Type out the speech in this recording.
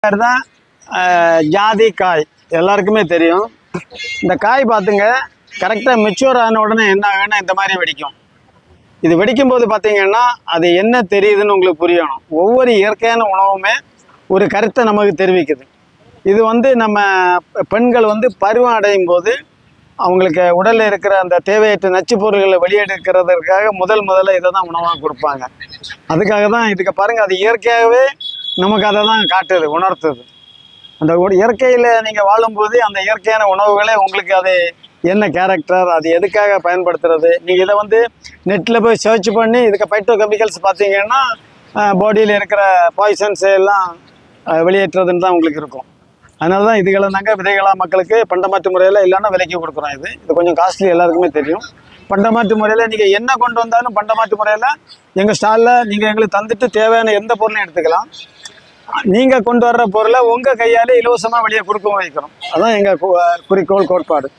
தான் ஜாதி காய் எல்லாருக்குமே தெரியும். இந்த காய் பார்த்துங்க, கரெக்டாக மெச்சூர் ஆன உடனே என்ன ஆகுன்னா இந்த மாதிரி வெடிக்கும். இது வெடிக்கும்போது பார்த்தீங்கன்னா அது என்ன தெரியுதுன்னு உங்களுக்கு புரியணும். ஒவ்வொரு இயற்கையான உணவுமே ஒரு கருத்தை நமக்கு தெரிவிக்குது. இது நம்ம பெண்கள் பருவம் அடையும் போது அவங்களுக்கு உடலில் இருக்கிற அந்த தேவையற்ற நச்சு பொருள்களை வெளியெடுக்கிறதுக்காக முதல்ல இதை தான் உணவாக கொடுப்பாங்க. அதுக்காக தான் இதுக்கு பாருங்கள், அது இயற்கையாகவே நமக்கு அதை தான் காட்டுது, உணர்த்துது. அந்த இயற்கையில் நீங்கள் வாழும்போது அந்த இயற்கையான உணவுகளே உங்களுக்கு அது என்ன கேரக்டர், அது எதுக்காக பயன்படுத்துறது. நீங்கள் இதை நெட்டில் போய் சர்ச் பண்ணி இதுக்கு பைட்டோ கெமிக்கல்ஸ் பார்த்தீங்கன்னா பாடியில் இருக்கிற பாய்சன்ஸ் எல்லாம் வெளியேற்றுறதுன்னு தான் உங்களுக்கு இருக்கும். அதனால தான் இதுகளை நாங்கள் விதைகளாக மக்களுக்கு பண்டமாற்று முறையில் இல்லைன்னா விலைக்கு கொடுக்குறோம். இது கொஞ்சம் காஸ்ட்லி, எல்லாருக்குமே தெரியும். பண்டமாற்று முறையில் நீங்கள் என்ன கொண்டு வந்தாலும் பண்டமாற்று முறையில் எங்கள் ஸ்டாலில் நீங்கள் எங்களுக்கு தந்துட்டு தேவையான எந்த பொருளையும் எடுத்துக்கலாம். நீங்கள் கொண்டு வர்ற பொருளை உங்கள் கையாலே இலவசமாக வெளியே கொடுக்கவும் வைக்கிறோம். அதுதான் எங்கள் குறிக்கோள், கோட்பாடு.